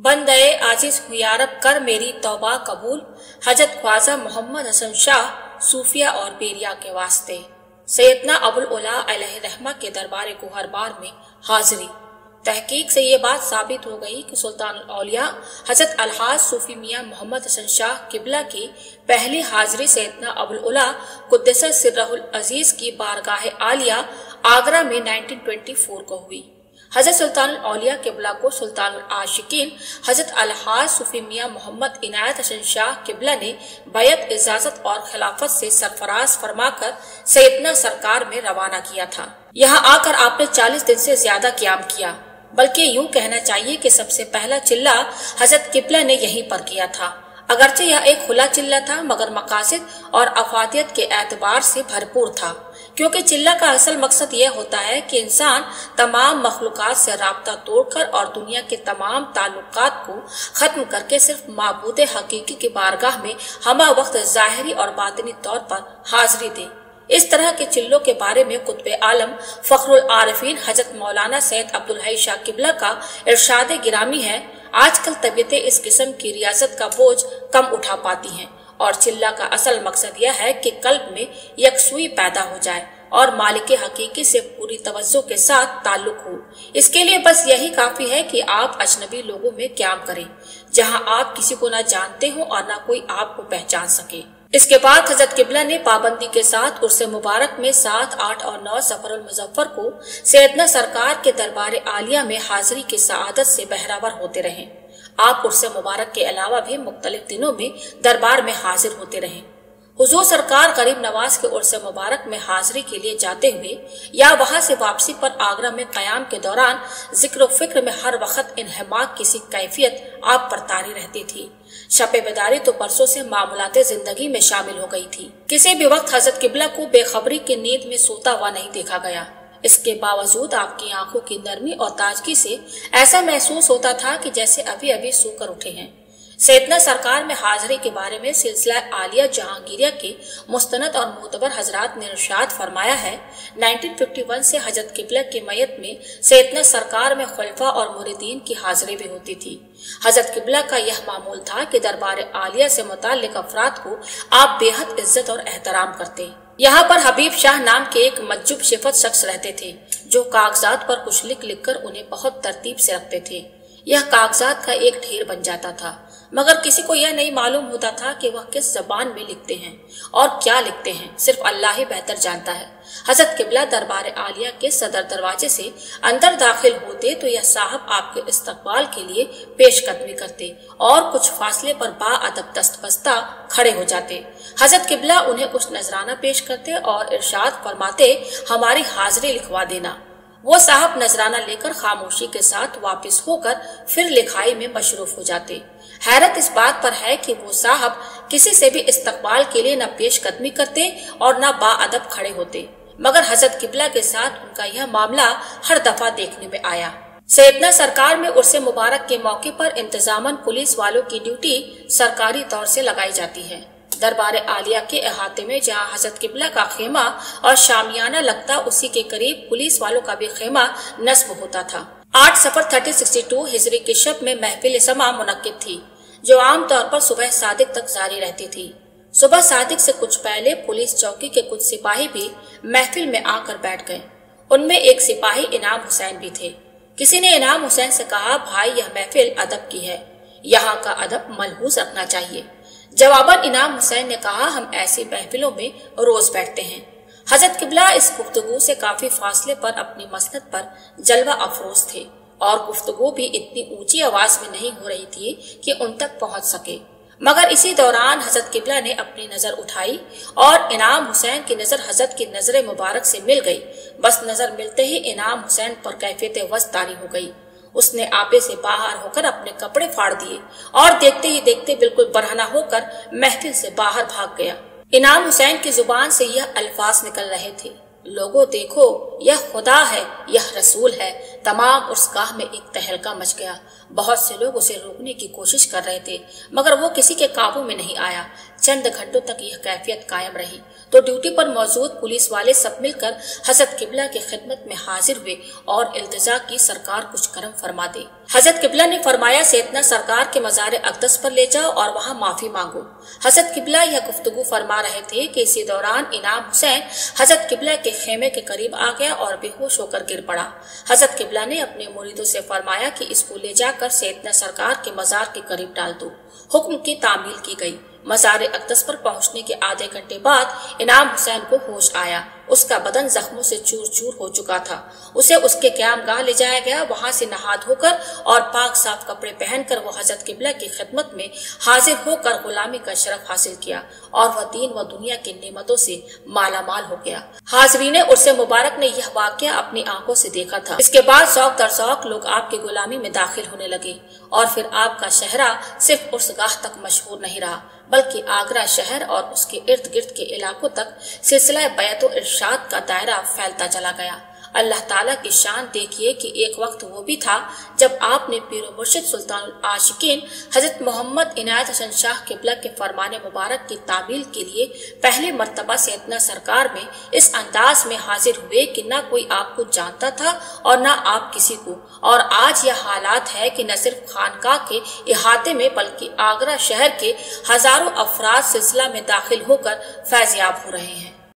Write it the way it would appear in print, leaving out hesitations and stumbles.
बंदे आजिज हूँ यारब कर मेरी तौबा कबूल, हजरत ख्वाजा मोहम्मद हसन शाह सूफिया और बेरिया के वास्ते। सैयदना अबुल उला अलैहिर्रहमा के दरबार गोहरबार में हाजिरी। तहकीक से ये बात साबित हो गई कि सुल्तानुल औलिया हजरत अलहाज सूफी मियां मोहम्मद हसन शाह किबला की पहली हाजिरी सैयदना अबुल उला कुद्दस सिर्रहुल अजीज की बारगाह आलिया आगरा में 1924 को हुई। हजरत सुल्तानुल औलिया किबला को सुल्तानुल आशिकीन हजरत अलहाज सूफी मियां मोहम्मद इनायत हसन शाह किबला ने बैत इजाजत और खिलाफत से सरफराज फरमाकर सैयदना सरकार में रवाना किया था। यहाँ आकर आपने 40 दिन से ज्यादा क़याम किया, बल्कि यूं कहना चाहिए कि सबसे पहला चिल्ला हजरत किबला ने यहीं पर किया था। अगरचे यह एक खुला चिल्ला था, मगर मकासद और अफादियत के एतबार से भरपूर था, क्योंकि चिल्ला का असल मकसद यह होता है कि इंसान तमाम मखलूकात से राब्ता तोड़कर और दुनिया के तमाम ताल्लुकात को खत्म करके सिर्फ माबूद हकीकी की बारगाह में हमा वक्त ज़ाहिरी और बातिनी तौर पर हाजिरी दे। इस तरह के चिल्लों के बारे में कुतुब आलम फखरुल आरिफीन हजरत मौलाना सैयद अब्दुल हई शाह किबला का इरशाद गिरामी है, आजकल तबीयतें इस किस्म की रियासत का बोझ कम उठा पाती हैं और चिल्ला का असल मकसद यह है कि कल्ब में यकसुई पैदा हो जाए और मालिक हकीकी से पूरी तवज्जो के साथ ताल्लुक हो। इसके लिए बस यही काफी है कि आप अजनबी लोगों में क़याम करें, जहां आप किसी को न जानते हो और न कोई आपको पहचान सके। इसके बाद हजरत किबला ने पाबंदी के साथ उर्से मुबारक में 7, 8 और 9 सफरुल मुज़फ्फर को सैयदना सरकार के दरबार आलिया में हाजिरी की सआदत से बहरावर होते रहे। आप उर्से मुबारक के अलावा भी मुख्तलिफ दिनों में दरबार में हाजिर होते रहे। हुजूर सरकार गरीब नवाज के उर्से मुबारक में हाजिरी के लिए जाते हुए या वहां से वापसी पर आगरा में कयाम के दौरान जिक्र फिक्र में हर वक्त इन्हमाक किसी कैफियत आप पर तारी रहती थी। शपे बेदारी तो परसों से मामूलाते जिंदगी में शामिल हो गई थी। किसी भी वक्त हजरत किबला को बेखबरी की नींद में सोता हुआ नहीं देखा गया। इसके बावजूद आपकी आंखों की नरमी और ताजगी से ऐसा महसूस होता था कि जैसे अभी अभी सोकर उठे हैं। सैयदना सरकार में हाजिरी के बारे में सिलसिला आलिया जहांगीरिया के मुस्तनद और मोतबर हजरात ने इरशाद फरमाया है, 1951 से हजरत किबला की मयत में सैयदना सरकार में खुलफा और मुरीदीन की हाजिरी भी होती थी। हजरत किबला का यह मामूल था कि दरबार आलिया से मुताल्लिक अफराद को आप बेहद इज्जत और एहतराम करते। यहाँ पर हबीब शाह नाम के एक मज्जुब शिफत शख्स रहते थे, जो कागजात पर कुछ लिख कर उन्हें बहुत तरतीब से रखते थे। यह कागजात का एक ढेर बन जाता था, मगर किसी को यह नहीं मालूम होता था कि वह किस जबान में लिखते हैं और क्या लिखते हैं, सिर्फ अल्लाह ही बेहतर जानता है। हजरत किबला दरबार आलिया के सदर दरवाजे से अंदर दाखिल होते तो यह साहब आपके इस्तकबाल के लिए पेशकदमी करते और कुछ फासले पर बाअदब दस्तबस्ता खड़े हो जाते। हजरत किबला उन्हें कुछ नजराना पेश करते और इरशाद फरमाते, हमारी हाजिरी लिखवा देना। वो साहब नजराना लेकर खामोशी के साथ वापस होकर फिर लिखाई में मशरूफ हो जाते। हैरत इस बात पर है कि वो साहब किसी से भी इस्तकबाल के लिए न पेशकदमी करते और न बाअदब खड़े होते, मगर हजरत किबला के साथ उनका यह मामला हर दफा देखने में आया। सैयदना सरकार में उर्से मुबारक के मौके पर इंतजामन पुलिस वालों की ड्यूटी सरकारी तौर से लगाई जाती है। दरबार आलिया के अहाते में जहां हजरत किबला का खेमा और शामियाना लगता, उसी के करीब पुलिस वालों का भी खेमा नस्ब होता था। 8 सफर 1362 हिजरी के शब में महफिल समा मुनक्किद थी, जो आम तौर पर सुबह सादिक तक जारी रहती थी। सुबह सादिक से कुछ पहले पुलिस चौकी के कुछ सिपाही भी महफिल में आकर बैठ गए। उनमें एक सिपाही इनाम हुसैन भी थे। किसी ने इनाम हुसैन से कहा, भाई यह महफिल अदब की है, यहाँ का अदब मलहूज रखना चाहिए। जवाबन इनाम हुसैन ने कहा, हम ऐसी महफिलों में रोज बैठते हैं। हजरत किबला इस गुफ्तगू से काफी फासले पर अपनी मसनद पर जलवा अफरोज थे और गुफ्तगू भी इतनी ऊंची आवाज में नहीं हो रही थी कि उन तक पहुंच सके। मगर इसी दौरान हजरत किबला ने अपनी नजर उठाई और इनाम हुसैन की नजर हजरत की नजर मुबारक से मिल गई। बस नजर मिलते ही इनाम हुसैन पर कैफियत वज़ तारी हो गई। उसने आपे से बाहर होकर अपने कपड़े फाड़ दिए और देखते ही देखते बिल्कुल बरहना होकर महफिल से बाहर भाग गया। इनाम हुसैन की जुबान से यह अल्फाज निकल रहे थे, लोगों देखो, यह खुदा है, यह रसूल है। तमाम उर्सगाह में एक तहलका मच गया। बहुत से लोग उसे रोकने की कोशिश कर रहे थे, मगर वो किसी के काबू में नहीं आया। चंद घंटों तक यह कैफियत कायम रही तो ड्यूटी पर मौजूद पुलिस वाले सब मिलकर हजरत किबला की खिदमत में हाजिर हुए और इल्तिजा की सरकार कुछ करम फरमा दे। हजरत किबला ने फरमाया, सैयदना सरकार के मज़ार अक़दस पर ले जाओ और वहाँ माफी मांगो। हजरत किबला यह गुफ्तगू फरमा रहे थे कि इसी दौरान इनाम हुसैन हजरत किबला के खेमे के करीब आ गया और बेहोश होकर गिर पड़ा। हजरत किबला ने अपने मुरीदों से फरमाया कि इसको ले जाकर सैयदना सरकार के मज़ार के करीब डाल दो। हुक्म की तामील की गई। मज़ार अक़दस पर पहुंचने के आधे घंटे बाद इनाम हुसैन को होश आया। उसका बदन जख्मों से चूर चूर हो चुका था। उसे उसके क़यामगाह ले जाया गया। वहां से नहा धोकर और पाक साफ कपड़े पहनकर वो हजरत किबला की खिदमत में हाजिर होकर गुलामी का शरफ हासिल किया और वह दीन व दुनिया की नेमतों से माला माल हो गया। हाजरीन उर्स मुबारक ने यह वाक़या अपनी आंखों से देखा था। इसके बाद शौक दर शौक लोग आपकी गुलामी में दाखिल होने लगे और फिर आपका शहरा सिर्फ उर्सगाह तक मशहूर नहीं रहा, बल्कि आगरा शहर और उसके इर्द गिर्द के इलाकों तक सिलसिला बैत और इरशाद का दायरा फैलता चला गया। अल्लाह ताला की शान देखिए कि एक वक्त वो भी था जब आपने पीर मुर्शिद सुल्तानुल आशिकीन हजरत मोहम्मद इनायत हसन शाह किबला के फरमाने मुबारक की तामील के लिए पहले मर्तबा सैयदना सरकार में इस अंदाज में हाजिर हुए कि न कोई आपको जानता था और न आप किसी को। और आज यह हालात है कि न सिर्फ खानकाह के इहाते में बल्कि आगरा शहर के हजारों अफराद सिलसिला में दाखिल होकर फैज़याब हो रहे हैं।